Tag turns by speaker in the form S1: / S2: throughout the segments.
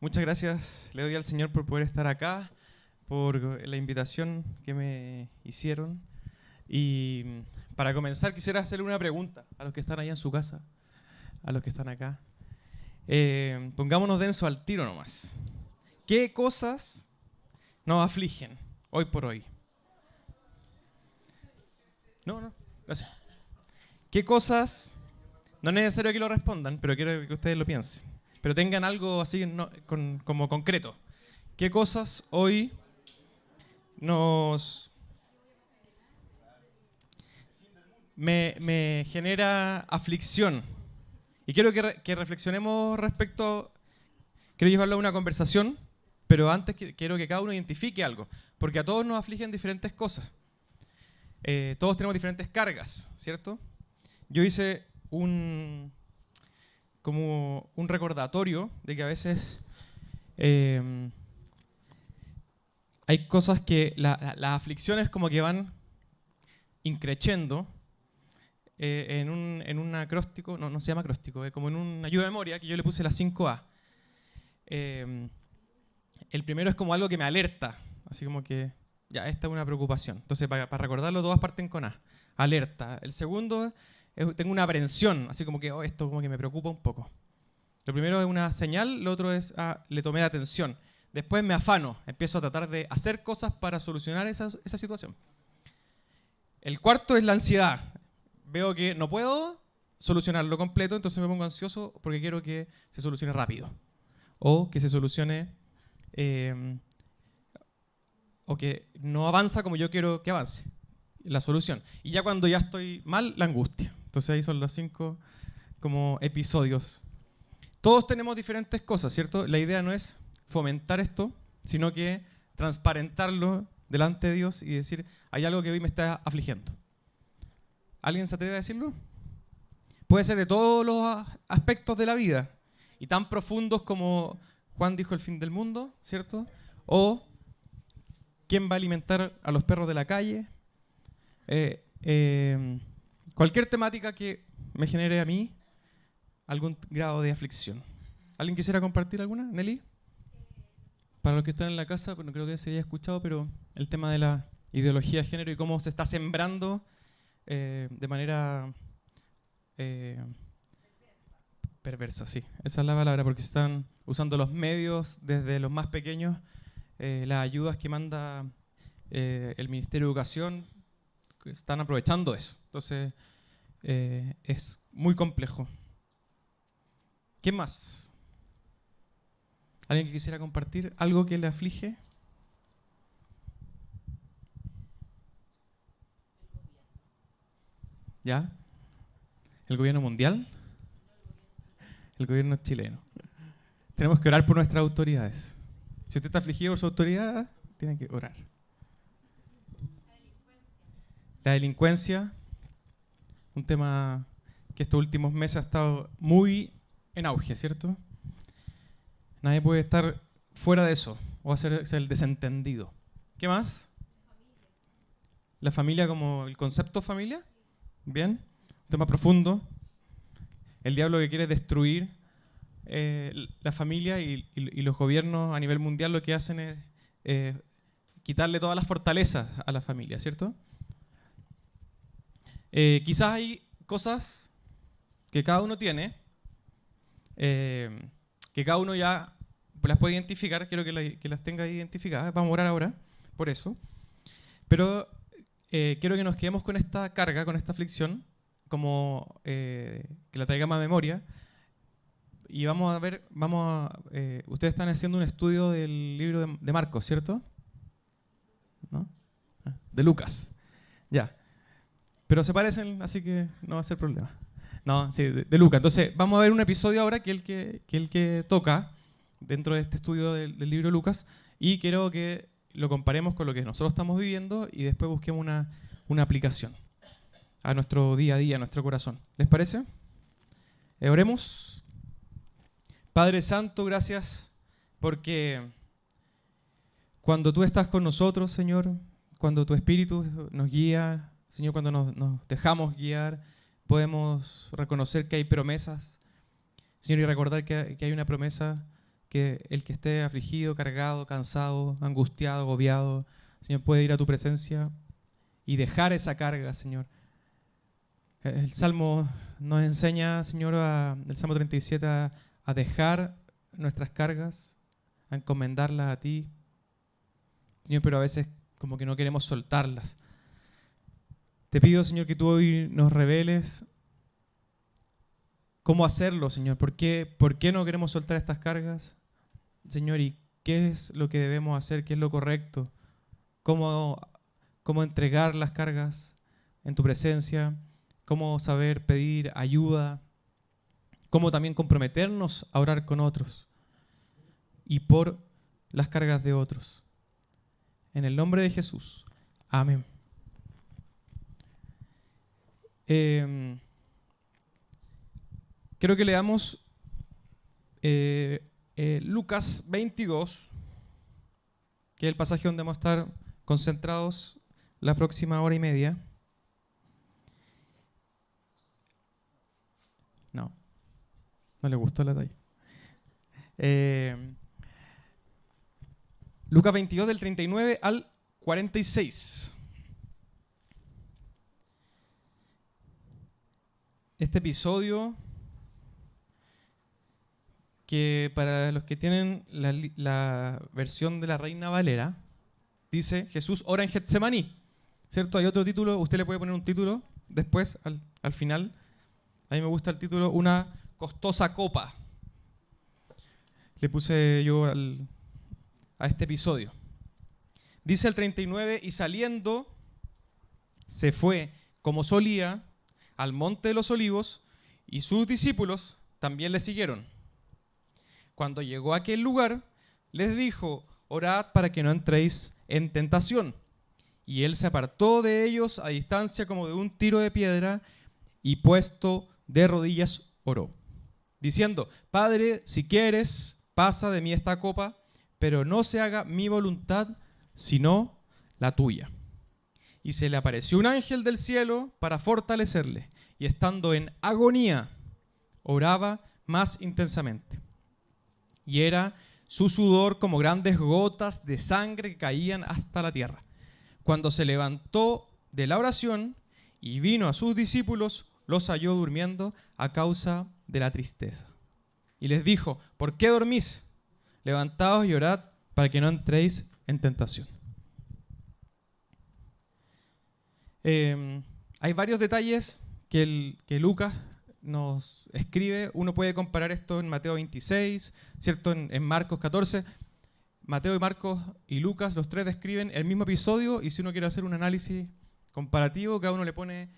S1: Muchas gracias le doy al Señor por poder estar acá, por la invitación que me hicieron. Y para comenzar quisiera hacerle una pregunta a los que están allá en su casa, a los que están acá. Pongámonos denso al tiro nomás. ¿Qué cosas nos afligen hoy por hoy? No, gracias. ¿Qué cosas, no es necesario que lo respondan, pero quiero que ustedes lo piensen, pero tengan algo así como concreto? ¿Qué cosas hoy me genera aflicción? Y quiero que reflexionemos respecto, quiero llevarlo a una conversación, pero antes quiero que cada uno identifique algo, porque a todos nos afligen diferentes cosas. Todos tenemos diferentes cargas, ¿cierto? Yo hice como un recordatorio de que a veces hay cosas que las aflicciones como que van increciendo en un acróstico, no se llama acróstico, como en una ayuda de memoria que yo le puse la 5A. El primero es como algo que me alerta, así como que ya, esta es una preocupación. Entonces, para recordarlo, todas parten con A. Alerta. El segundo, tengo una aprensión, así como que esto como que me preocupa un poco. Lo primero es una señal, lo otro es le tomé atención. Después me afano, empiezo a tratar de hacer cosas para solucionar esa situación. El cuarto es la ansiedad. Veo que no puedo solucionarlo completo, entonces me pongo ansioso porque quiero que se solucione rápido. O que se solucione o que no avanza como yo quiero que avance la solución. Y ya cuando ya estoy mal, la angustia. Entonces ahí son los 5 como episodios. Todos tenemos diferentes cosas, ¿cierto? La idea no es fomentar esto, sino que transparentarlo delante de Dios y decir, hay algo que hoy me está afligiendo. ¿Alguien se atreve a decirlo? Puede ser de todos los aspectos de la vida, y tan profundos como Juan dijo el fin del mundo, ¿cierto? O quién va a alimentar a los perros de la calle. Cualquier temática que me genere a mí algún grado de aflicción. ¿Alguien quisiera compartir alguna? ¿Nelly? Para los que están en la casa, no creo que se haya escuchado, pero el tema de la ideología de género y cómo se está sembrando de manera perversa, sí. Esa es la palabra, porque se están usando los medios desde los más pequeños, las ayudas que manda el Ministerio de Educación, que están aprovechando eso. Entonces, es muy complejo. ¿Qué más? ¿Alguien que quisiera compartir algo que le aflige? ¿Ya? ¿El gobierno mundial? El gobierno chileno. Tenemos que orar por nuestras autoridades. Si usted está afligido por su autoridad, tiene que orar. La delincuencia, un tema que estos últimos meses ha estado muy en auge, ¿cierto? Nadie puede estar fuera de eso o hacerse el desentendido. ¿Qué más? La familia como el concepto familia. Bien. Un tema profundo. El diablo que quiere destruir la familia y los gobiernos a nivel mundial lo que hacen es quitarle todas las fortalezas a la familia, ¿cierto? Quizás hay cosas que cada uno tiene, que cada uno ya las puede identificar, quiero que las tenga identificadas, vamos a orar ahora por eso, pero quiero que nos quedemos con esta carga, con esta aflicción, como que la traigamos a memoria, y vamos a ver, ustedes están haciendo un estudio del libro de Marcos, ¿cierto? ¿No? De Lucas, ya. Pero se parecen, así que no va a ser problema. No, sí, de Lucas. Entonces, vamos a ver un episodio ahora que el que toca dentro de este estudio del libro de Lucas, y quiero que lo comparemos con lo que nosotros estamos viviendo y después busquemos una aplicación a nuestro día a día, a nuestro corazón. ¿Les parece? Oremos. Padre Santo, gracias porque cuando tú estás con nosotros, Señor, cuando tu Espíritu nos guía, Señor, cuando nos dejamos guiar, podemos reconocer que hay promesas, Señor, y recordar que hay una promesa que el que esté afligido, cargado, cansado, angustiado, agobiado, Señor, puede ir a tu presencia y dejar esa carga, Señor. El Salmo nos enseña, Señor, el Salmo 37, a dejar nuestras cargas, a encomendarlas a ti, Señor, pero a veces como que no queremos soltarlas. Te pido, Señor, que tú hoy nos reveles cómo hacerlo, Señor. ¿Por qué no queremos soltar estas cargas, Señor? ¿Y qué es lo que debemos hacer? ¿Qué es lo correcto? ¿Cómo entregar las cargas en tu presencia? ¿Cómo saber pedir ayuda? ¿Cómo también comprometernos a orar con otros y por las cargas de otros? En el nombre de Jesús. Amén. Quiero que leamos Lucas 22, que es el pasaje donde vamos a estar concentrados la próxima hora y media. No le gustó la talla. Lucas 22 del 39 al 46. Este episodio, que para los que tienen la versión de la Reina Valera, dice: Jesús ora en Getsemaní, ¿cierto? Hay otro título, usted le puede poner un título después, al final. A mí me gusta el título, una costosa copa. Le puse yo a este episodio. Dice el 39, y saliendo, se fue, como solía, al monte de los olivos, y sus discípulos también le siguieron. Cuando llegó a aquel lugar, les dijo: orad para que no entréis en tentación. Y él se apartó de ellos a distancia como de un tiro de piedra, y puesto de rodillas oró, diciendo: Padre, si quieres, pasa de mí esta copa, pero no se haga mi voluntad, sino la tuya. Y se le apareció un ángel del cielo para fortalecerle, y estando en agonía, oraba más intensamente. Y era su sudor como grandes gotas de sangre que caían hasta la tierra. Cuando se levantó de la oración y vino a sus discípulos, los halló durmiendo a causa de la tristeza. Y les dijo: ¿por qué dormís? Levantaos y orad para que no entréis en tentación. Hay varios detalles que Lucas nos escribe. Uno puede comparar esto en Mateo 26, ¿cierto? En Marcos 14. Mateo y Marcos y Lucas, los tres describen el mismo episodio, y si uno quiere hacer un análisis comparativo, cada uno le pone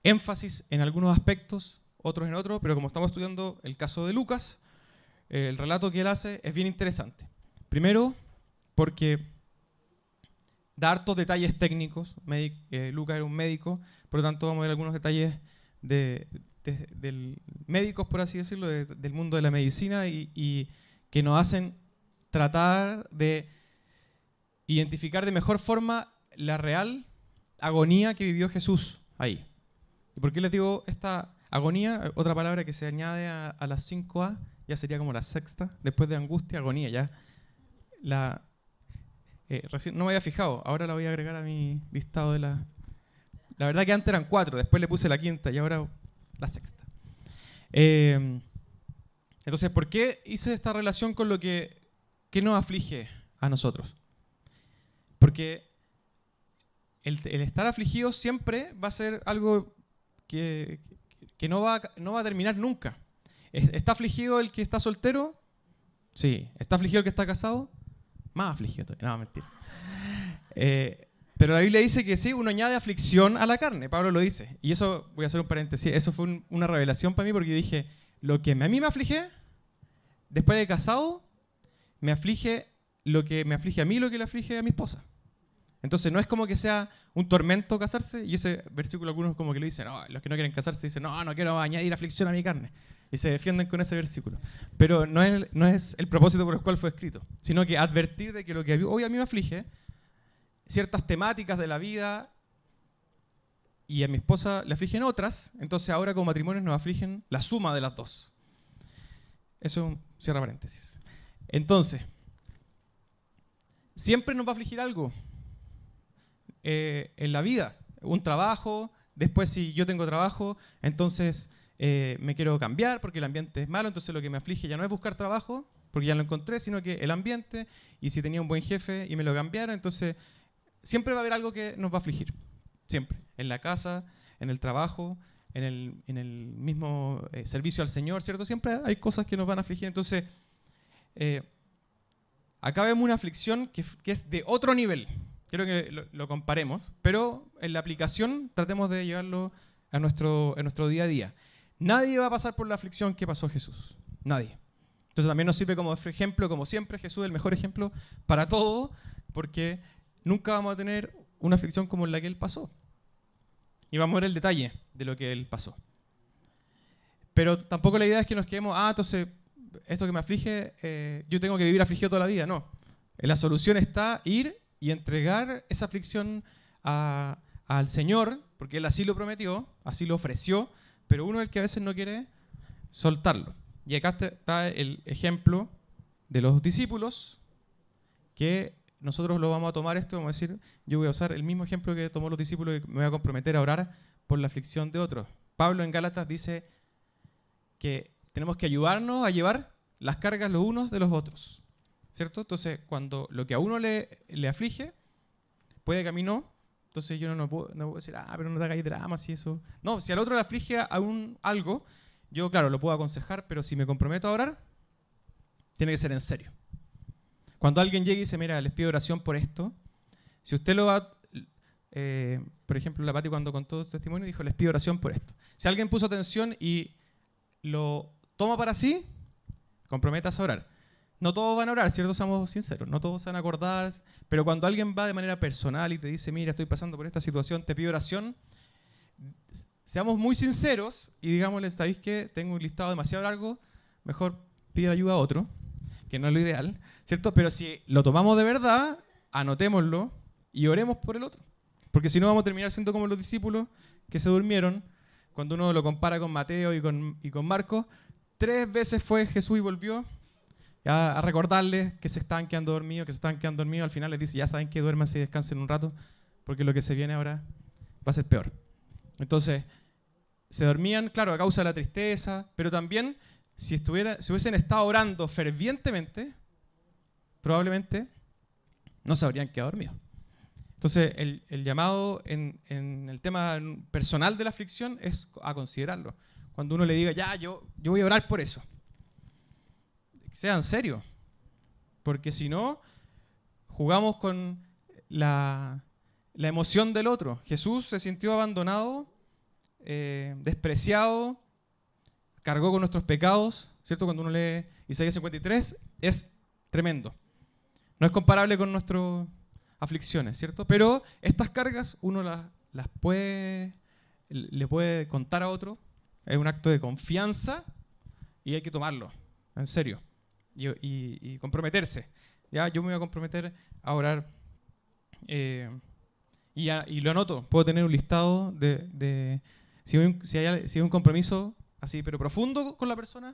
S1: énfasis en algunos aspectos, otros en otros, pero como estamos estudiando el caso de Lucas, el relato que él hace es bien interesante. Primero, porque da hartos detalles técnicos. Lucas era un médico, por lo tanto vamos a ver algunos detalles del médicos, por así decirlo, del mundo de la medicina, y que nos hacen tratar de identificar de mejor forma la real agonía que vivió Jesús ahí. ¿Y por qué les digo esta agonía? Otra palabra que se añade a las 5A, ya sería como la sexta, después de angustia, agonía, ya. Recién no me había fijado, ahora la voy a agregar a mi listado de la... La verdad que antes eran 4, después le puse la quinta y ahora la sexta. Entonces, ¿por qué hice esta relación con lo que nos aflige a nosotros? Porque el estar afligido siempre va a ser algo que no va a terminar nunca. ¿Está afligido el que está soltero? Sí. ¿Está afligido el que está casado? Más afligido todavía. No, mentira. Pero la Biblia dice que sí, uno añade aflicción a la carne. Pablo lo dice. Y eso, voy a hacer un paréntesis, eso fue una revelación para mí, porque yo dije, lo que a mí me aflige, después de casado, me aflige lo que me aflige a mí, lo que le aflige a mi esposa. Entonces no es como que sea un tormento casarse, y ese versículo algunos como que lo dicen, no, los que no quieren casarse dicen, no quiero añadir aflicción a mi carne, y se defienden con ese versículo. Pero no es el propósito por el cual fue escrito, sino que advertir de que lo que hoy a mí me aflige, ciertas temáticas de la vida, y a mi esposa le afligen otras, entonces ahora como matrimonios nos afligen la suma de las dos. Eso cierra paréntesis. Entonces, siempre nos va a afligir algo en la vida. Un trabajo, después si yo tengo trabajo, entonces me quiero cambiar porque el ambiente es malo, entonces lo que me aflige ya no es buscar trabajo, porque ya lo encontré, sino que el ambiente, y si tenía un buen jefe y me lo cambiaron, entonces siempre va a haber algo que nos va a afligir. Siempre. En la casa, en el trabajo, en el mismo servicio al Señor, ¿cierto? Siempre hay cosas que nos van a afligir. Entonces, acá vemos una aflicción que es de otro nivel. Quiero que lo comparemos, pero en la aplicación tratemos de llevarlo en nuestro día a día. Nadie va a pasar por la aflicción que pasó Jesús. Nadie. Entonces también nos sirve como ejemplo, como siempre, Jesús es el mejor ejemplo para todo, porque nunca vamos a tener una aflicción como la que Él pasó. Y vamos a ver el detalle de lo que Él pasó. Pero tampoco la idea es que nos quedemos, entonces, esto que me aflige, yo tengo que vivir afligido toda la vida. No. La solución está ir y entregar esa aflicción al Señor, porque Él así lo prometió, así lo ofreció, pero uno es el que a veces no quiere soltarlo. Y acá está el ejemplo de los discípulos, que nosotros lo vamos a tomar esto, vamos a decir, yo voy a usar el mismo ejemplo que tomó los discípulos y me voy a comprometer a orar por la aflicción de otros. Pablo en Gálatas dice que tenemos que ayudarnos a llevar las cargas los unos de los otros, ¿cierto? Entonces, cuando lo que a uno le aflige, puede que a mí no, entonces yo no puedo decir, pero no te hagas drama, si eso... No, si al otro le aflige a algo, yo, claro, lo puedo aconsejar, pero si me comprometo a orar, tiene que ser en serio. Cuando alguien llegue y dice, mira, les pido oración por esto, si usted lo va... por ejemplo, la Pati cuando contó su testimonio dijo, les pido oración por esto. Si alguien puso atención y lo toma para sí, comprométase a orar. No todos van a orar, ¿cierto? Seamos sinceros, no todos se van a acordar, pero cuando alguien va de manera personal y te dice, mira, estoy pasando por esta situación, te pido oración, seamos muy sinceros y digámosle, ¿sabéis qué? Tengo un listado demasiado largo, mejor pide ayuda a otro, que no es lo ideal, ¿cierto? Pero si lo tomamos de verdad, anotémoslo y oremos por el otro. Porque si no vamos a terminar siendo como los discípulos que se durmieron, cuando uno lo compara con Mateo y con Marcos, 3 veces fue Jesús y volvió a recordarles que se estaban quedando dormidos, al final les dice, ya saben que duérmanse y descansen un rato, porque lo que se viene ahora va a ser peor. Entonces, se dormían, claro, a causa de la tristeza, pero también si hubiesen estado orando fervientemente, probablemente no se habrían quedado dormidos. Entonces, el llamado en el tema personal de la aflicción es a considerarlo. Cuando uno le diga, yo voy a orar por eso. Sea en serio. Porque si no, jugamos con la emoción del otro. Jesús se sintió abandonado, despreciado, cargó con nuestros pecados, ¿cierto? Cuando uno lee Isaías 53, es tremendo. No es comparable con nuestras aflicciones, ¿cierto? Pero estas cargas uno le puede contar a otro, es un acto de confianza y hay que tomarlo, en serio, y comprometerse. Ya, yo me voy a comprometer a orar y lo anoto, puedo tener un listado si hay un compromiso así, pero profundo con la persona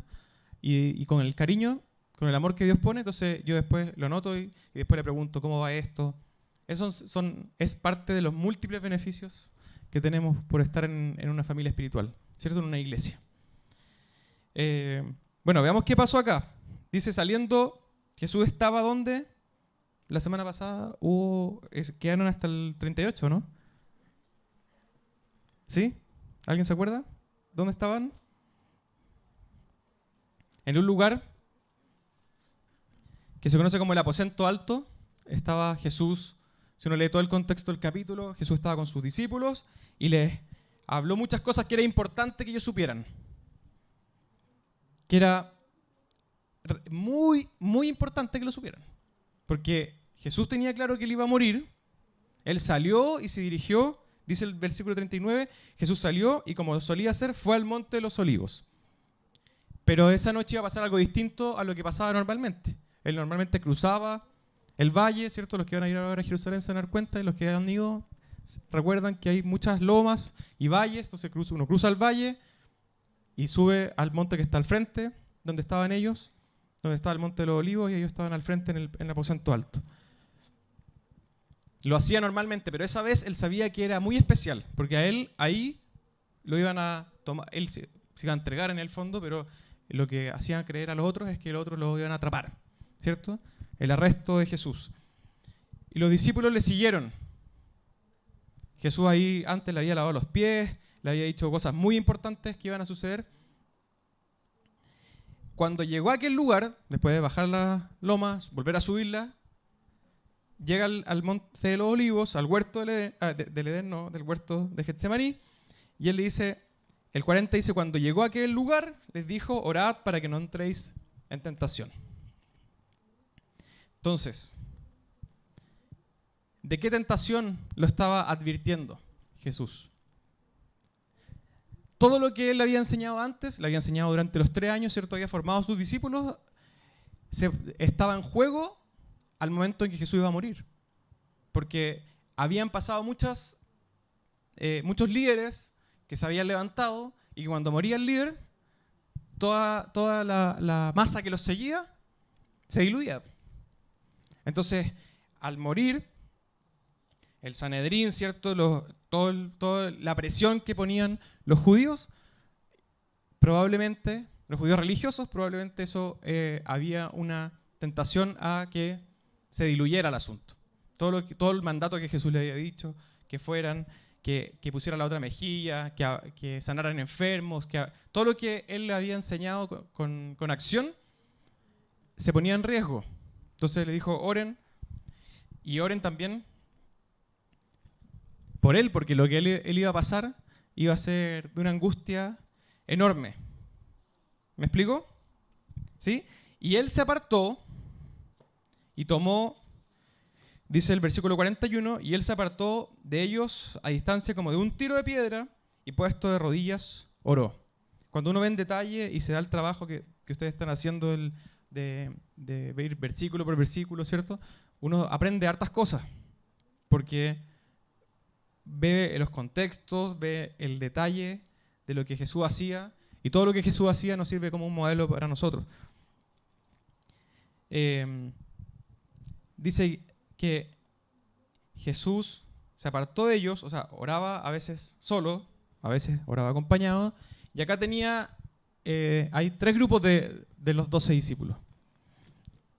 S1: y con el cariño, con el amor que Dios pone, entonces yo después lo anoto y después le pregunto cómo va esto. Eso es parte de los múltiples beneficios que tenemos por estar en una familia espiritual, ¿cierto? En una iglesia. Bueno, veamos qué pasó acá. Dice, saliendo, Jesús estaba ¿dónde? La semana pasada quedaron hasta el 38, ¿no? ¿Sí? ¿Alguien se acuerda? ¿Dónde estaban? En un lugar que se conoce como el aposento alto, estaba Jesús. Si uno lee todo el contexto del capítulo, Jesús estaba con sus discípulos y les habló muchas cosas que era importante que ellos supieran. Que era muy, muy importante que lo supieran. Porque Jesús tenía claro que él iba a morir. Él salió y se dirigió, dice el versículo 39, Jesús salió y como solía hacer, fue al Monte de los Olivos. Pero esa noche iba a pasar algo distinto a lo que pasaba normalmente. Él normalmente cruzaba el valle, ¿cierto? Los que van a ir ahora a Jerusalén se van a dar cuenta, y los que han ido recuerdan que hay muchas lomas y valles, entonces uno cruza el valle y sube al monte que está al frente, donde estaban ellos, donde estaba el Monte de los Olivos, y ellos estaban al frente en el aposento alto. Lo hacía normalmente, pero esa vez él sabía que era muy especial, porque a él ahí lo iban a tomar, él se iba a entregar en el fondo, pero lo que hacían creer a los otros es que los otros lo iban a atrapar, ¿cierto? El arresto de Jesús. Y los discípulos le siguieron. Jesús ahí antes le había lavado los pies, le había dicho cosas muy importantes que iban a suceder. Cuando llegó a aquel lugar, después de bajar las lomas, volver a subirla, llega al Monte de los Olivos, al huerto del Edén, no, del huerto de Getsemaní, y él le dice, el 40 dice, cuando llegó a aquel lugar, les dijo, orad para que no entréis en tentación. Entonces, ¿de qué tentación lo estaba advirtiendo Jesús? Todo lo que él había enseñado antes, le había enseñado durante los 3 años, ¿cierto? Había formado a sus discípulos, estaba en juego al momento en que Jesús iba a morir. Porque habían pasado muchos líderes que se habían levantado y que cuando moría el líder, toda la masa que los seguía se diluía. Entonces, al morir, el Sanedrín, ¿cierto? Toda la presión que ponían los judíos, probablemente, los judíos religiosos, probablemente eso había una tentación a que se diluyera el asunto. Todo el mandato que Jesús le había dicho, que fueran, que pusieran la otra mejilla, que sanaran enfermos, todo lo que él le había enseñado con acción, se ponía en riesgo. Entonces le dijo, oren, y oren también por él, porque lo que él iba a pasar iba a ser de una angustia enorme. ¿Me explico? ¿Sí? Y él se apartó y tomó, dice el versículo 41, y él se apartó de ellos a distancia como de un tiro de piedra y puesto de rodillas oró. Cuando uno ve en detalle y se da el trabajo que ustedes están haciendo de ver versículo por versículo, ¿cierto? Uno aprende hartas cosas, porque ve los contextos, ve el detalle de lo que Jesús hacía, y todo lo que Jesús hacía nos sirve como un modelo para nosotros. Dice que Jesús se apartó de ellos, o sea, oraba a veces solo, a veces oraba acompañado, y acá hay 3 grupos de los 12 discípulos.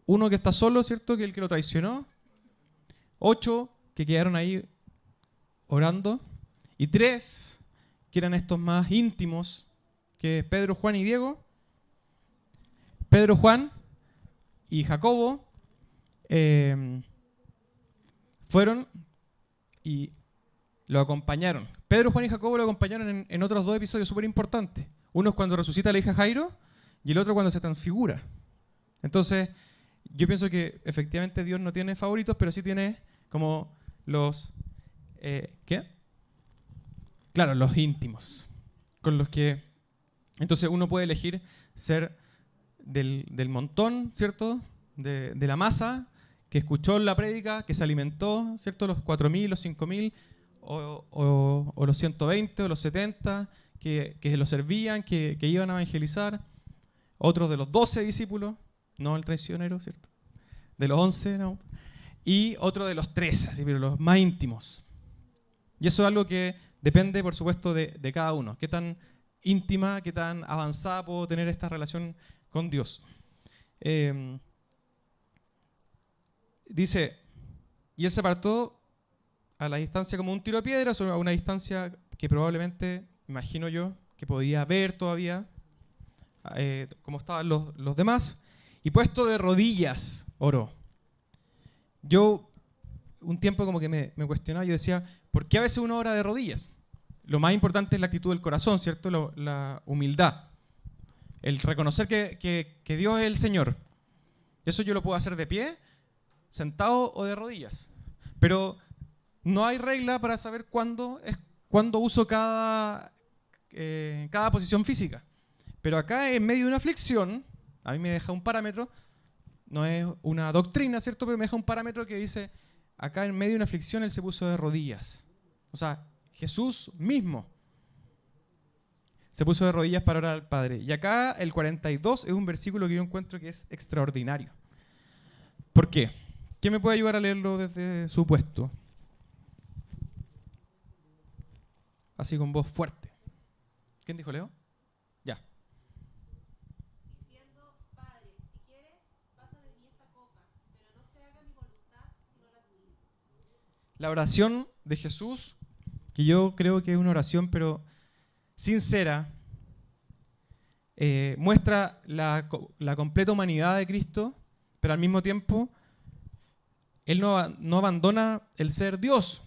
S1: Uno que está solo, ¿cierto? Que es el que lo traicionó. 8 que quedaron ahí orando. Y 3 que eran estos más íntimos, que es Pedro, Juan y Diego. Pedro, Juan y Jacobo fueron y lo acompañaron. Pedro, Juan y Jacobo lo acompañaron en otros 2 episodios súper importantes. Uno es cuando resucita a la hija Jairo y el otro cuando se transfigura. Entonces, yo pienso que efectivamente Dios no tiene favoritos, pero sí tiene como los... ¿qué? Claro, los íntimos. Con los que... Entonces uno puede elegir ser del montón, ¿cierto? De la masa, que escuchó la prédica, que se alimentó, ¿cierto? Los 4.000, los 5.000, o los 120, o los 70, que lo servían, que iban a evangelizar. Otros de los 12 discípulos, no el traicionero, ¿cierto? De los 11, no. Y otro de los 13, así, pero los más íntimos. Y eso es algo que depende, por supuesto, de cada uno. Qué tan íntima, qué tan avanzada puedo tener esta relación con Dios. Dice, y él se apartó a la distancia como un tiro de piedra, a una distancia que probablemente, imagino yo, que podía ver todavía cómo estaban los demás, y puesto de rodillas oró. Yo, un tiempo como que me cuestionaba, yo decía, ¿por qué a veces uno ora de rodillas? Lo más importante es la actitud del corazón, ¿cierto? La humildad. El reconocer que Dios es el Señor. Eso yo lo puedo hacer de pie, sentado o de rodillas. Pero no hay regla para saber cuándo uso cada posición física. Pero acá, en medio de una aflicción, a mí me deja un parámetro, no es una doctrina, ¿cierto? Pero me deja un parámetro que dice, acá en medio de una aflicción él se puso de rodillas. O sea, Jesús mismo se puso de rodillas para orar al Padre. Y acá el 42 es un versículo que yo encuentro que es extraordinario. ¿Por qué? ¿Quién me puede ayudar a leerlo desde su puesto? Así con voz fuerte. ¿Quién dijo, Leo? Ya.
S2: Diciendo, Padre, si quieres, pasa de mí esta copa, pero no se haga mi voluntad, sino la tuya.
S1: La oración de Jesús, que yo creo que es una oración, pero sincera, muestra la completa humanidad de Cristo, pero al mismo tiempo, Él no abandona el ser Dios.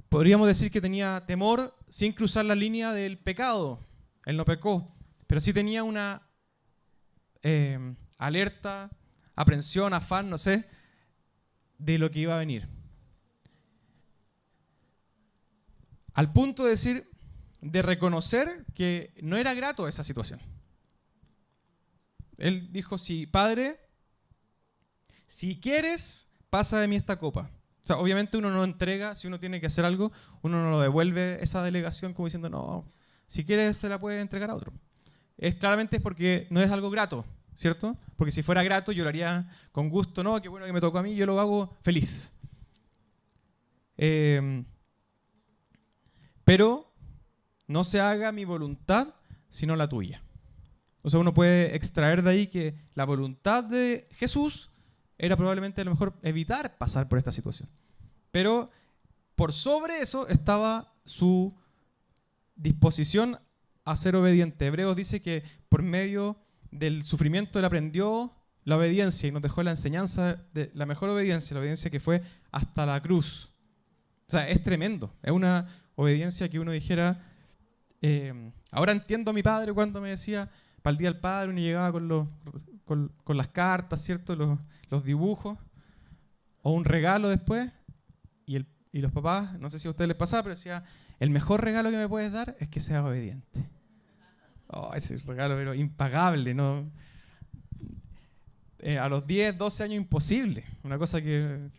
S1: Podríamos decir que tenía temor sin cruzar la línea del pecado. Él no pecó, pero sí tenía una alerta, aprensión, afán, no sé, de lo que iba a venir. Al punto de reconocer que no era grato esa situación. Él dijo, sí, Padre, si quieres, pasa de mí esta copa. O sea, obviamente uno no entrega, si uno tiene que hacer algo, uno no lo devuelve esa delegación como diciendo, no, si quieres se la puede entregar a otro. Claramente es porque no es algo grato, ¿cierto? Porque si fuera grato yo lo haría con gusto, no, qué bueno que me tocó a mí, yo lo hago feliz. Pero no se haga mi voluntad, sino la tuya. O sea, uno puede extraer de ahí que la voluntad de Jesús era probablemente a lo mejor evitar pasar por esta situación. Pero por sobre eso estaba su disposición a ser obediente. Hebreos dice que por medio del sufrimiento él aprendió la obediencia y nos dejó la enseñanza de la mejor obediencia, la obediencia que fue hasta la cruz. O sea, es tremendo. Es una obediencia que uno dijera, ahora entiendo a mi padre cuando me decía, para el Día del Padre uno llegaba con las cartas, ¿cierto? Los dibujos, o un regalo después, y los papás, no sé si a ustedes les pasaba, pero decía, el mejor regalo que me puedes dar es que seas obediente. Oh, ese regalo pero impagable, ¿no? A los 10, 12 años imposible, una cosa que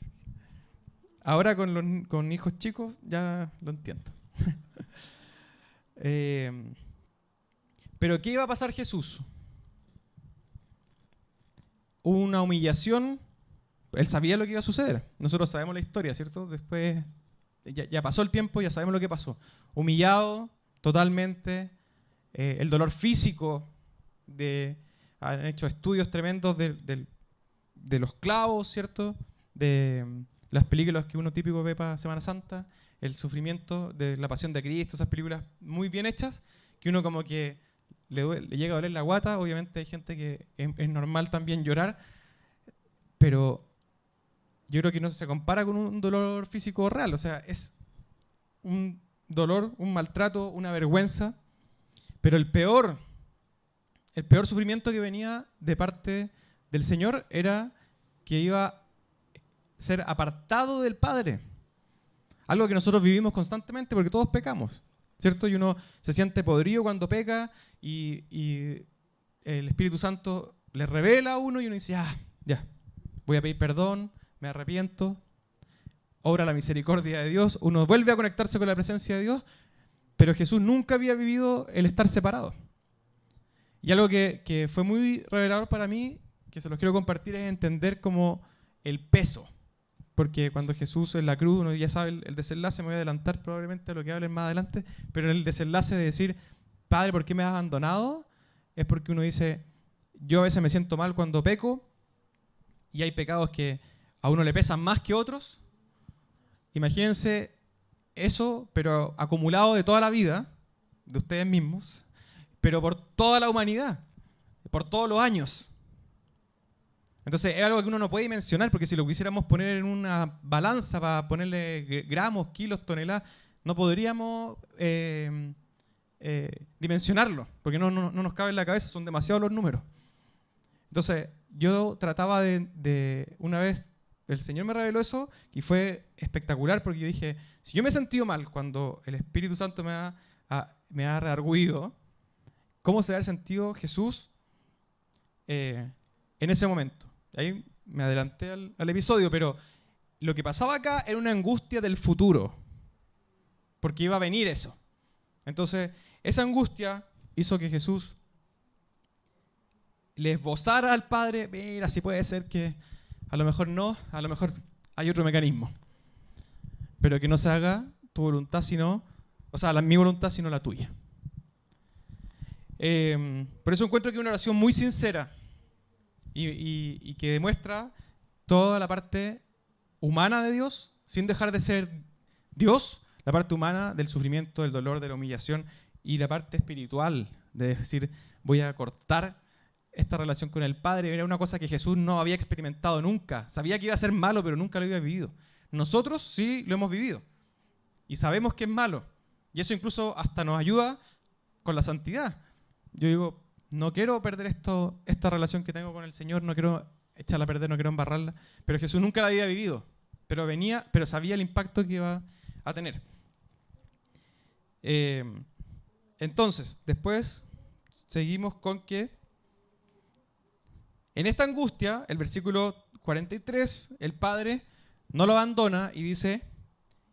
S1: ahora con hijos chicos ya lo entiendo. Pero ¿qué iba a pasar Jesús? Una humillación. Él sabía lo que iba a suceder. Nosotros sabemos la historia, ¿cierto? Después, ya pasó el tiempo, ya sabemos lo que pasó. Humillado totalmente. El dolor físico. Han hecho estudios tremendos de los clavos, ¿cierto? De las películas que uno típico ve para Semana Santa. El sufrimiento de la Pasión de Cristo, esas películas muy bien hechas, que uno como que le llega a doler la guata. Obviamente hay gente que es normal también llorar, pero yo creo que no se compara con un dolor físico real. O sea, es un dolor, un maltrato, una vergüenza, pero el peor sufrimiento que venía de parte del Señor era que iba a ser apartado del Padre. Algo que nosotros vivimos constantemente porque todos pecamos, ¿cierto? Y uno se siente podrido cuando peca y el Espíritu Santo le revela a uno y uno dice, ya, voy a pedir perdón, me arrepiento, obra la misericordia de Dios, uno vuelve a conectarse con la presencia de Dios, pero Jesús nunca había vivido el estar separado. Y algo que fue muy revelador para mí, que se los quiero compartir, es entender como el peso. Porque cuando Jesús en la cruz, uno ya sabe el desenlace, me voy a adelantar probablemente a lo que hablen más adelante, pero el desenlace de decir, Padre, ¿por qué me has abandonado? Es porque uno dice, yo a veces me siento mal cuando peco, y hay pecados que a uno le pesan más que otros. Imagínense eso, pero acumulado de toda la vida, de ustedes mismos, pero por toda la humanidad, por todos los años. Entonces es algo que uno no puede dimensionar, porque si lo quisiéramos poner en una balanza para ponerle gramos, kilos, toneladas, no podríamos dimensionarlo, porque no nos cabe en la cabeza, son demasiados los números. Entonces yo trataba una vez, el Señor me reveló eso y fue espectacular, porque yo dije, si yo me he sentido mal cuando el Espíritu Santo me ha redarguido, ¿cómo se ha sentido Jesús en ese momento? Ahí me adelanté al episodio, pero lo que pasaba acá era una angustia del futuro, porque iba a venir eso. Entonces, Esa angustia hizo que Jesús le esbozara al Padre, mira, si puede ser que a lo mejor no, a lo mejor hay otro mecanismo, pero que no se haga tu voluntad sino, o sea, mi voluntad sino la tuya. Por eso encuentro que es una oración muy sincera y que demuestra toda la parte humana de Dios, sin dejar de ser Dios, la parte humana del sufrimiento, del dolor, de la humillación, y la parte espiritual de decir, voy a cortar esta relación con el Padre. Era una cosa que Jesús no había experimentado nunca. Sabía que iba a ser malo, pero nunca lo había vivido. Nosotros sí lo hemos vivido y sabemos que es malo, y eso incluso hasta nos ayuda con la santidad. Yo digo, no quiero perder esta relación que tengo con el Señor, no quiero echarla a perder, no quiero embarrarla, pero Jesús nunca la había vivido, pero sabía el impacto que iba a tener. Entonces, después seguimos con que en esta angustia, el versículo 43, el Padre no lo abandona y dice,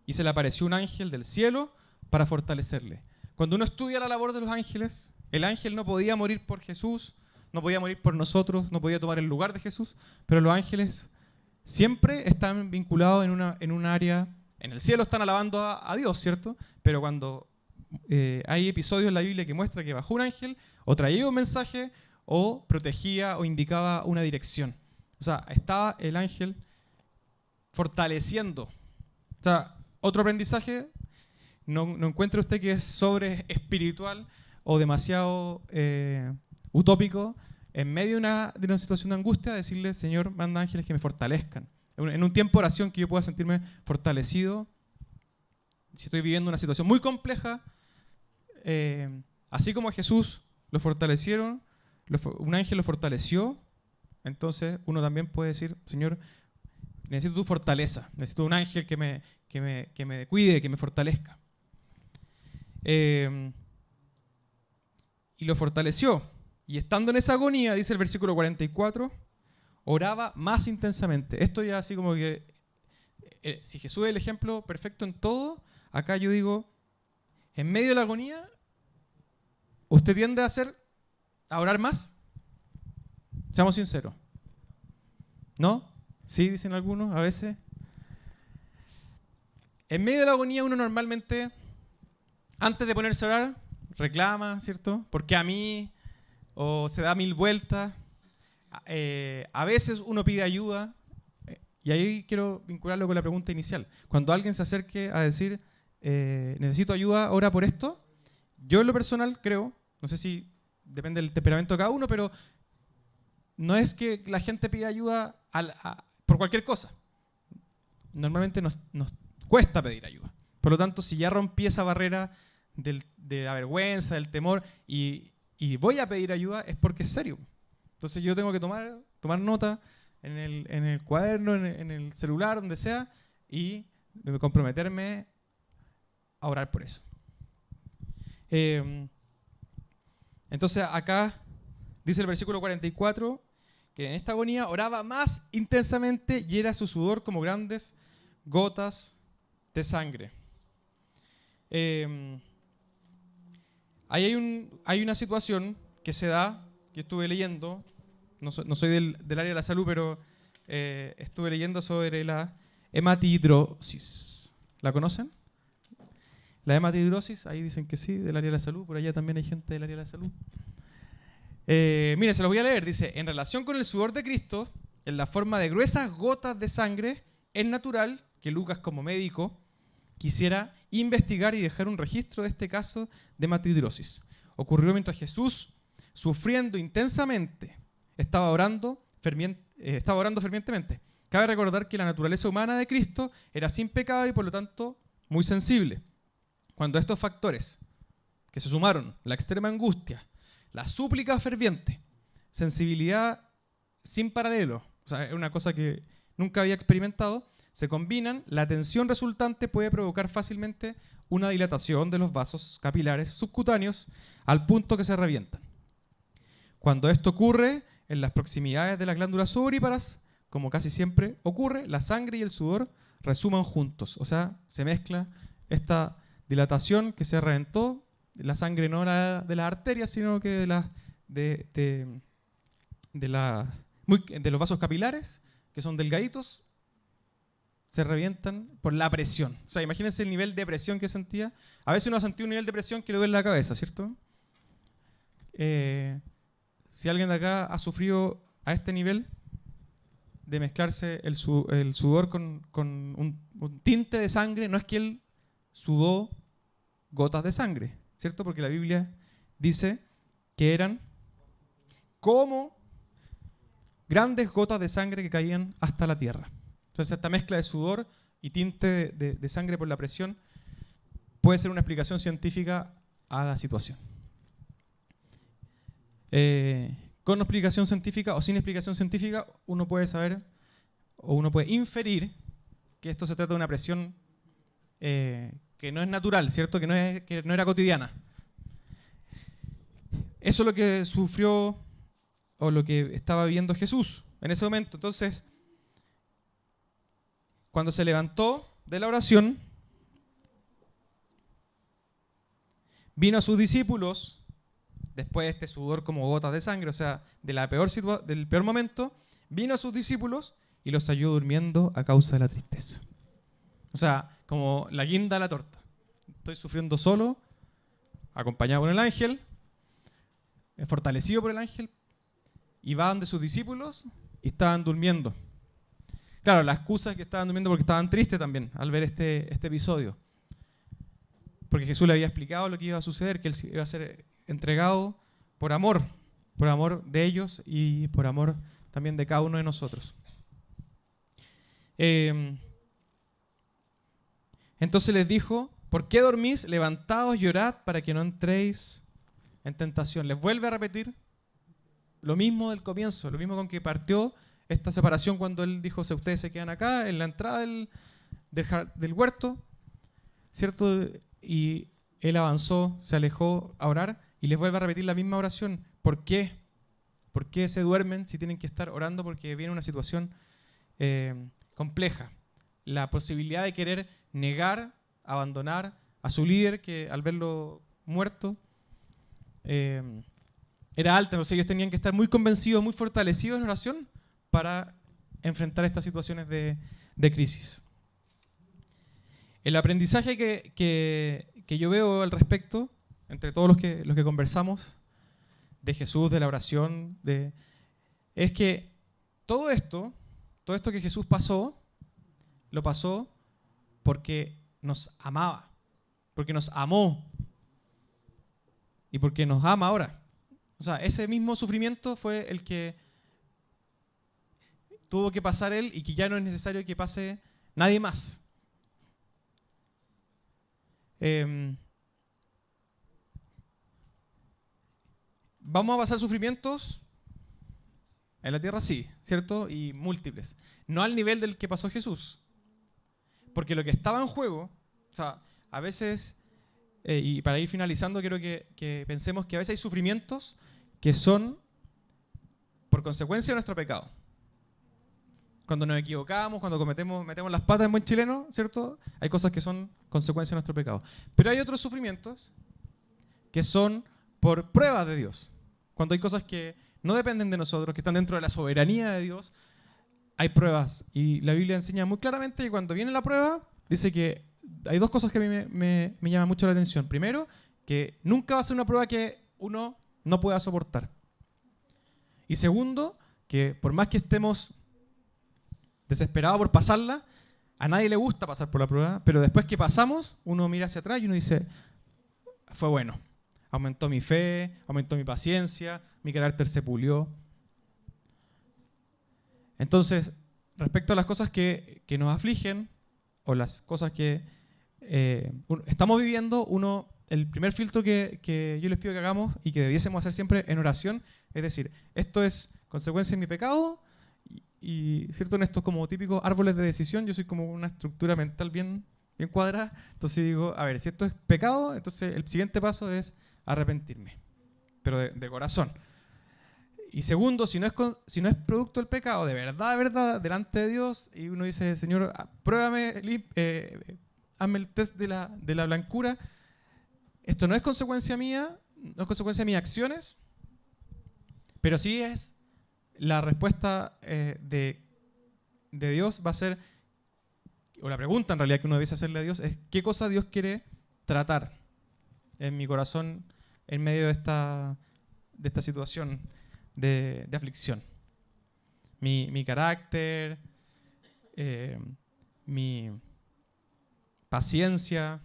S1: y se le apareció un ángel del cielo para fortalecerle. Cuando uno estudia la labor de los ángeles, el ángel no podía morir por Jesús, no podía morir por nosotros, no podía tomar el lugar de Jesús, pero los ángeles siempre están vinculados en un área, en el cielo están alabando a Dios, ¿cierto? Pero cuando hay episodios en la Biblia que muestra que bajó un ángel, o traía un mensaje, o protegía o indicaba una dirección. O sea, estaba el ángel fortaleciendo. O sea, otro aprendizaje, no encuentre usted que es sobre espiritual o demasiado utópico, en medio de una situación de angustia, decirle, Señor, manda ángeles que me fortalezcan. En un tiempo de oración que yo pueda sentirme fortalecido, si estoy viviendo una situación muy compleja, así como a Jesús lo fortalecieron, un ángel lo fortaleció, entonces uno también puede decir, Señor, necesito tu fortaleza, necesito un ángel que me cuide, que me fortalezca. Y lo fortaleció. Y estando en esa agonía, dice el versículo 44, oraba más intensamente. Esto ya así como que, si Jesús es el ejemplo perfecto en todo, acá yo digo, en medio de la agonía, ¿usted tiende a orar más? Seamos sinceros. ¿No? Sí, dicen algunos, a veces. En medio de la agonía uno normalmente, antes de ponerse a orar, reclama, ¿cierto? Porque a mí, o se da 1000 vueltas. A veces uno pide ayuda, y ahí quiero vincularlo con la pregunta inicial. Cuando alguien se acerque a decir, necesito ayuda, ora por esto, yo en lo personal creo, no sé si depende del temperamento de cada uno, pero no es que la gente pida ayuda por cualquier cosa. Normalmente nos cuesta pedir ayuda. Por lo tanto, si ya rompí esa barrera de la vergüenza, del temor, y voy a pedir ayuda, es porque es serio. Entonces yo tengo que tomar nota en el cuaderno, en el celular, donde sea, y comprometerme a orar por eso. Entonces acá dice el versículo 44 que en esta agonía oraba más intensamente y era su sudor como grandes gotas de sangre. Ahí hay una situación que se da, que estuve leyendo, no soy del área de la salud, pero estuve leyendo sobre la hematidrosis. ¿La conocen? La hematidrosis, ahí dicen que sí, del área de la salud, por allá también hay gente del área de la salud. Miren, se los voy a leer. Dice, en relación con el sudor de Cristo, en la forma de gruesas gotas de sangre, es natural que Lucas, como médico, quisiera investigar y dejar un registro de este caso de hematidrosis. Ocurrió mientras Jesús, sufriendo intensamente, estaba orando fervientemente. Cabe recordar que la naturaleza humana de Cristo era sin pecado y por lo tanto muy sensible. Cuando estos factores que se sumaron, la extrema angustia, la súplica ferviente, sensibilidad sin paralelo, o sea, es una cosa que nunca había experimentado, se combinan, la tensión resultante puede provocar fácilmente una dilatación de los vasos capilares subcutáneos al punto que se revientan. Cuando esto ocurre en las proximidades de las glándulas sudoríparas, como casi siempre ocurre, la sangre y el sudor resuman juntos, o sea, se mezcla esta dilatación que se reventó la sangre no de las arterias, sino que de los vasos capilares, que son delgaditos, se revientan por la presión. O sea, imagínense el nivel de presión que sentía. A veces uno ha sentido un nivel de presión que le duele la cabeza, ¿cierto? Si alguien de acá ha sufrido a este nivel de mezclarse el sudor con un tinte de sangre, no es que él sudó gotas de sangre, ¿cierto? Porque la Biblia dice que eran como grandes gotas de sangre que caían hasta la tierra. Entonces esta mezcla de sudor y tinte de sangre por la presión puede ser una explicación científica a la situación. Con explicación científica o sin explicación científica, uno puede saber o uno puede inferir que esto se trata de una presión que no es natural, ¿cierto? Que no era cotidiana. Eso es lo que sufrió o lo que estaba viviendo Jesús en ese momento. Entonces, cuando se levantó de la oración, vino a sus discípulos, después de este sudor como gotas de sangre, o sea, del peor momento, vino a sus discípulos y los halló durmiendo a causa de la tristeza. O sea, como la guinda de la torta. Estoy sufriendo solo, acompañado por el ángel, fortalecido por el ángel, y va donde sus discípulos y estaban durmiendo. Claro, la excusa es que estaban durmiendo porque estaban tristes también al ver este episodio. Porque Jesús le había explicado lo que iba a suceder, que él iba a ser entregado por amor de ellos y por amor también de cada uno de nosotros. Entonces les dijo: ¿por qué dormís? Levantaos y orad para que no entréis en tentación. Les vuelve a repetir lo mismo del comienzo, lo mismo con que partió esta separación cuando él dijo: si ustedes se quedan acá en la entrada del huerto, ¿cierto? Y él avanzó, se alejó a orar y les vuelve a repetir la misma oración. ¿Por qué? ¿Por qué se duermen si tienen que estar orando? Porque viene una situación compleja. La posibilidad de querer negar, abandonar a su líder, que al verlo muerto era alta. Entonces ellos tenían que estar muy convencidos, muy fortalecidos en oración para enfrentar estas situaciones de crisis. El aprendizaje que yo veo al respecto, entre todos los que conversamos, de Jesús, de la oración, es que todo esto que Jesús pasó, lo pasó porque nos amaba, porque nos amó y porque nos ama ahora. O sea, ese mismo sufrimiento fue el que tuvo que pasar él y que ya no es necesario que pase nadie más. ¿Vamos a pasar sufrimientos? En la tierra sí, ¿cierto? Y múltiples. No al nivel del que pasó Jesús. Porque lo que estaba en juego, o sea, a veces, y para ir finalizando, quiero que pensemos que a veces hay sufrimientos que son por consecuencia de nuestro pecado. Cuando nos equivocamos, cuando metemos las patas en buen chileno, ¿cierto? Hay cosas que son consecuencia de nuestro pecado. Pero hay otros sufrimientos que son por pruebas de Dios. Cuando hay cosas que no dependen de nosotros, que están dentro de la soberanía de Dios, hay pruebas. Y la Biblia enseña muy claramente que cuando viene la prueba, dice que hay dos cosas que a mí me llaman mucho la atención. Primero, que nunca va a ser una prueba que uno no pueda soportar. Y segundo, que por más que estemos desesperados por pasarla, a nadie le gusta pasar por la prueba, pero después que pasamos, uno mira hacia atrás y uno dice: fue bueno. Aumentó mi fe, aumentó mi paciencia, mi carácter se pulió. Entonces, respecto a las cosas que nos afligen o las cosas que estamos viviendo, el primer filtro que yo les pido que hagamos y que debiésemos hacer siempre en oración, es decir, esto es consecuencia de mi pecado y cierto, en estos como típicos árboles de decisión, yo soy como una estructura mental bien cuadrada, entonces digo, a ver, si esto es pecado, entonces el siguiente paso es arrepentirme, pero de corazón. Y segundo, si no es producto del pecado, de verdad, delante de Dios, y uno dice: Señor, pruébame, hazme el test de la blancura, esto no es consecuencia mía, no es consecuencia de mis acciones, pero sí es la respuesta de Dios va a ser, o la pregunta en realidad que uno debe hacerle a Dios es ¿qué cosa Dios quiere tratar en mi corazón en medio de esta situación de aflicción? Mi carácter, mi paciencia,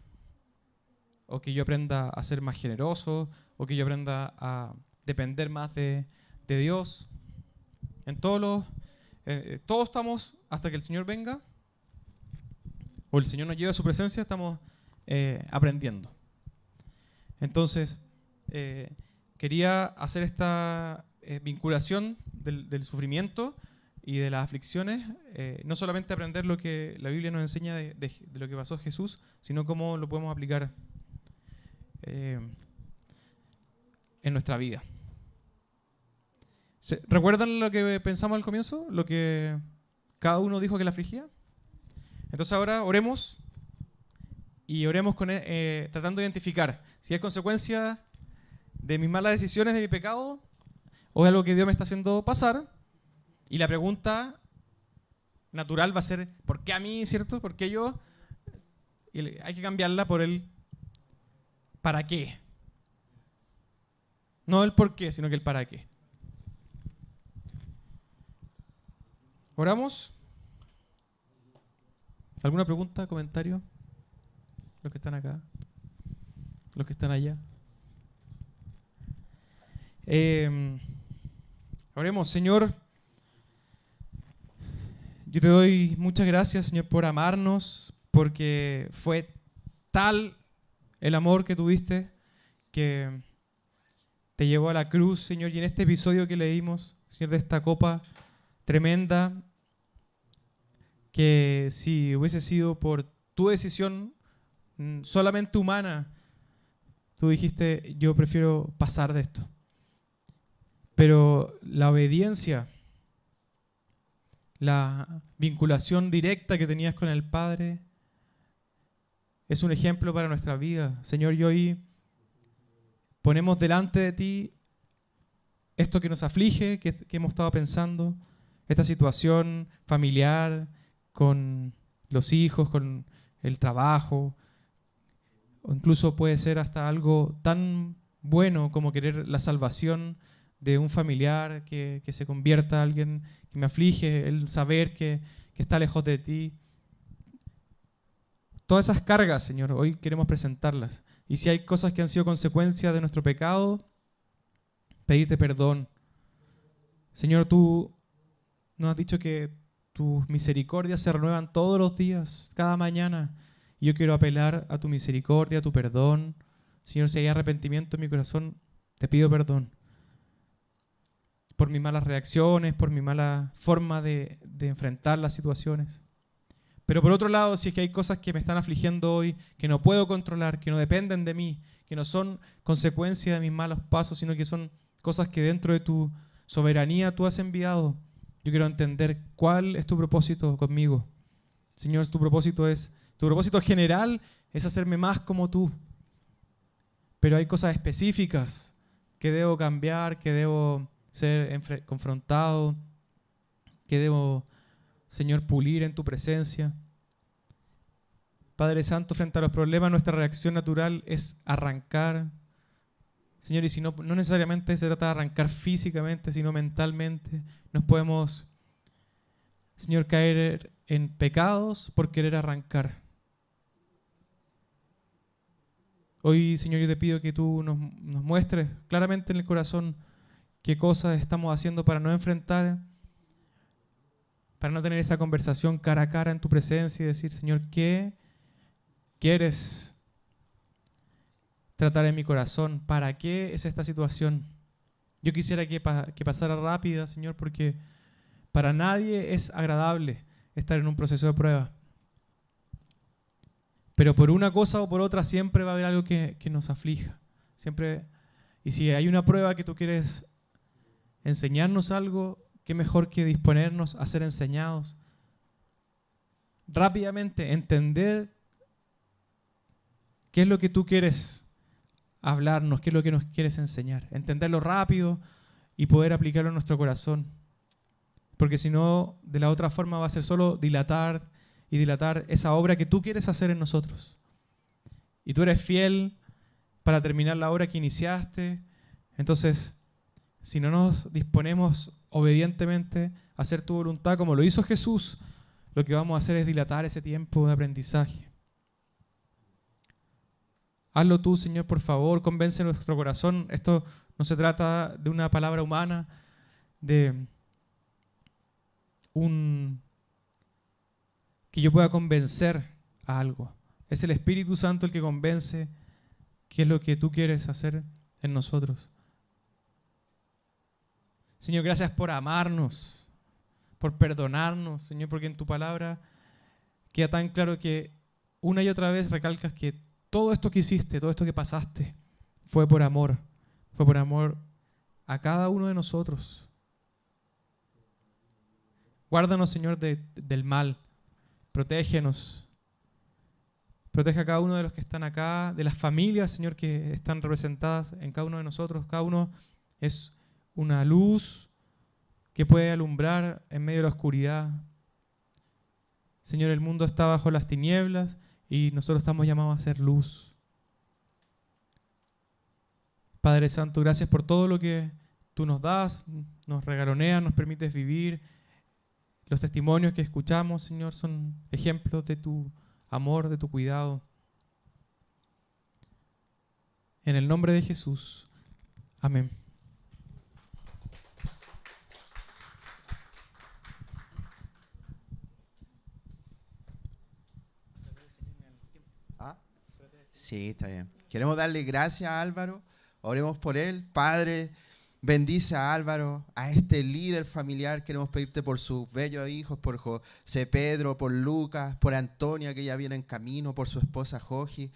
S1: o que yo aprenda a ser más generoso, o que yo aprenda a depender más de Dios. En todos estamos, hasta que el Señor venga, o el Señor nos lleve a su presencia, estamos aprendiendo. Entonces, quería hacer esta vinculación del sufrimiento y de las aflicciones, no solamente aprender lo que la Biblia nos enseña de lo que pasó Jesús, sino cómo lo podemos aplicar en nuestra vida. ¿Recuerdan lo que pensamos al comienzo? Lo que cada uno dijo que le afligía. Entonces ahora oremos, y oremos tratando de identificar si es consecuencia de mis malas decisiones, de mi pecado, o es algo que Dios me está haciendo pasar. Y la pregunta natural va a ser ¿por qué a mí, cierto? ¿Por qué yo? Y hay que cambiarla por el ¿para qué? No el por qué, sino que el para qué. ¿Oramos? ¿Alguna pregunta, comentario? Los que están acá, los que están allá. Oremos, Señor. Yo te doy muchas gracias, Señor, por amarnos, porque fue tal el amor que tuviste que te llevó a la cruz, Señor. Y en este episodio que leímos, Señor, de esta copa tremenda, que si hubiese sido por tu decisión solamente humana, tú dijiste, yo prefiero pasar de esto. Pero la obediencia, la vinculación directa que tenías con el Padre, es un ejemplo para nuestra vida. Señor, y hoy ponemos delante de ti esto que nos aflige, que hemos estado pensando, esta situación familiar, con los hijos, con el trabajo, o incluso puede ser hasta algo tan bueno como querer la salvación de un familiar, que se convierta a alguien que me aflige, el saber que está lejos de ti. Todas esas cargas, Señor, hoy queremos presentarlas. Y si hay cosas que han sido consecuencia de nuestro pecado, pedirte perdón. Señor, tú nos has dicho que tus misericordias se renuevan todos los días, cada mañana. Y yo quiero apelar a tu misericordia, a tu perdón. Señor, si hay arrepentimiento en mi corazón, te pido perdón por mis malas reacciones, por mi mala forma de enfrentar las situaciones. Pero por otro lado, si es que hay cosas que me están afligiendo hoy, que no puedo controlar, que no dependen de mí, que no son consecuencia de mis malos pasos, sino que son cosas que dentro de tu soberanía tú has enviado, yo quiero entender cuál es tu propósito conmigo. Señor, tu propósito general es hacerme más como tú. Pero hay cosas específicas que debo cambiar, que debo ser confrontado, que debo, Señor, pulir en tu presencia. Padre Santo, frente a los problemas, nuestra reacción natural es arrancar. Señor, y si no necesariamente se trata de arrancar físicamente, sino mentalmente, nos podemos, Señor, caer en pecados por querer arrancar. Hoy, Señor, yo te pido que tú nos muestres claramente en el corazón qué cosas estamos haciendo para no enfrentar, para no tener esa conversación cara a cara en tu presencia y decir, Señor, ¿qué quieres tratar en mi corazón? ¿Para qué es esta situación? Yo quisiera que pasara rápida, Señor, porque para nadie es agradable estar en un proceso de prueba. Pero por una cosa o por otra siempre va a haber algo que nos aflija. Siempre. Y si hay una prueba que tú quieres enseñarnos algo, qué mejor que disponernos a ser enseñados. Rápidamente entender qué es lo que tú quieres hablarnos, qué es lo que nos quieres enseñar. Entenderlo rápido y poder aplicarlo en nuestro corazón. Porque si no, de la otra forma va a ser solo dilatar y dilatar esa obra que tú quieres hacer en nosotros. Y tú eres fiel para terminar la obra que iniciaste. Entonces, si no nos disponemos obedientemente a hacer tu voluntad como lo hizo Jesús, lo que vamos a hacer es dilatar ese tiempo de aprendizaje. Hazlo tú, Señor, por favor, convence nuestro corazón. Esto no se trata de una palabra humana, de que yo pueda convencer a algo. Es el Espíritu Santo el que convence qué es lo que tú quieres hacer en nosotros. Señor, gracias por amarnos, por perdonarnos, Señor, porque en tu palabra queda tan claro que una y otra vez recalcas que todo esto que hiciste, todo esto que pasaste, fue por amor a cada uno de nosotros. Guárdanos, Señor, del mal, protégenos. Protege a cada uno de los que están acá, de las familias, Señor, que están representadas en cada uno de nosotros. Cada uno es una luz que puede alumbrar en medio de la oscuridad. Señor, el mundo está bajo las tinieblas y nosotros estamos llamados a ser luz. Padre Santo, gracias por todo lo que tú nos das, nos regaloneas, nos permites vivir. Los testimonios que escuchamos, Señor, son ejemplos de tu amor, de tu cuidado. En el nombre de Jesús. Amén.
S3: Sí, está bien. Queremos darle gracias a Álvaro. Oremos por él. Padre, bendice a Álvaro, a este líder familiar. Queremos pedirte por sus bellos hijos, por José Pedro, por Lucas, por Antonia, que ya viene en camino, por su esposa Joji.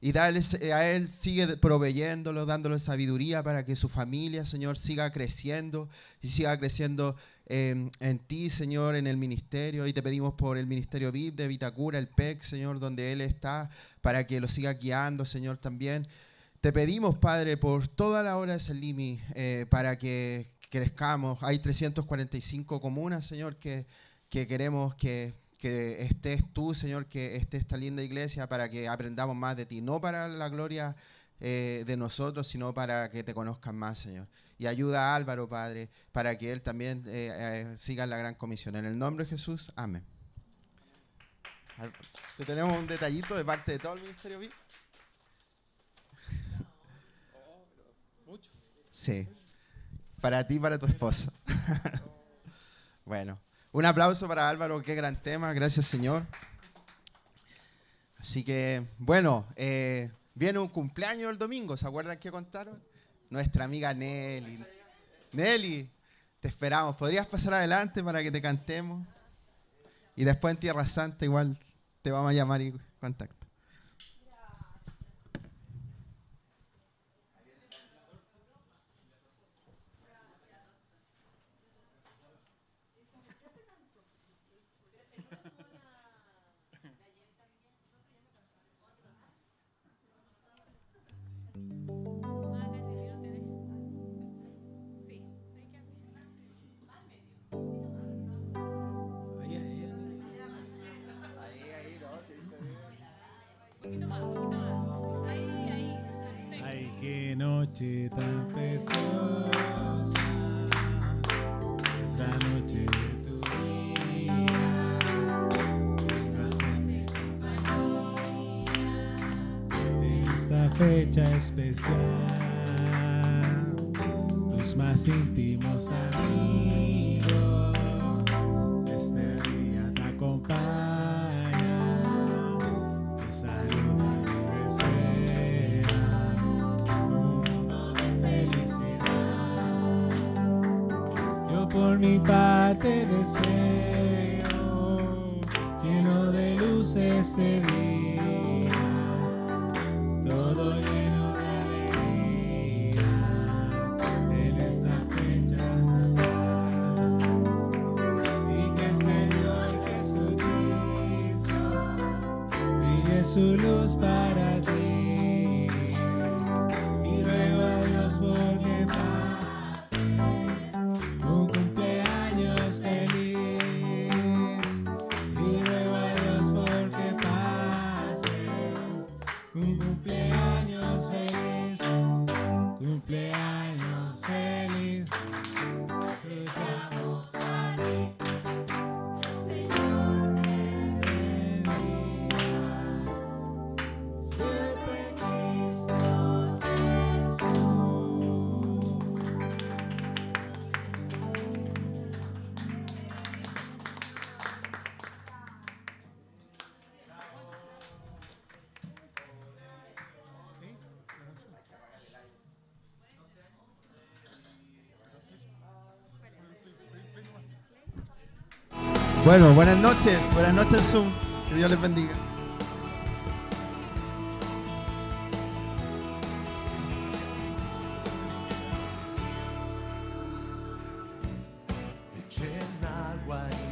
S3: Y dale a él, sigue proveyéndolo, dándole sabiduría para que su familia, Señor, siga creciendo y siga creciendo en ti, Señor, en el ministerio. Y te pedimos por el ministerio VIP de Vitacura, el PEC, Señor, donde él está, para que lo siga guiando, Señor, también. Te pedimos, Padre, por toda la obra de Selimi, para que crezcamos. Hay 345 comunas, Señor, que queremos que estés tú, Señor, que esté esta linda iglesia para que aprendamos más de ti. No para la gloria de nosotros, sino para que te conozcan más, Señor. Y ayuda a Álvaro, Padre, para que él también siga la gran comisión. En el nombre de Jesús, amén. Te tenemos un detallito de parte de todo el ministerio VIP. Sí, para ti y para tu esposa. Bueno, un aplauso para Álvaro, qué gran tema, gracias Señor. Así que, bueno, viene un cumpleaños el domingo, ¿se acuerdan que contaron? Nuestra amiga Nelly. Nelly, te esperamos, ¿podrías pasar adelante para que te cantemos? Y después en Tierra Santa igual te vamos a llamar y contacto.
S4: Ay, qué noche tan preciosa, es la noche de tu vida, venga a hacerme compañía en esta fecha especial, tus más íntimos amigos, este día te acompañan. Por mi parte deseo, lleno de luz este día, todo lleno de alegría, en esta fecha natal. Y que el Señor Jesucristo brille su luz para ti, cumpleaños feliz. Deseamos a ti, Señor, que bendiga siempre Cristo Jesús.
S3: Bueno, buenas noches Zoom. Que Dios les bendiga.
S5: Echen agua en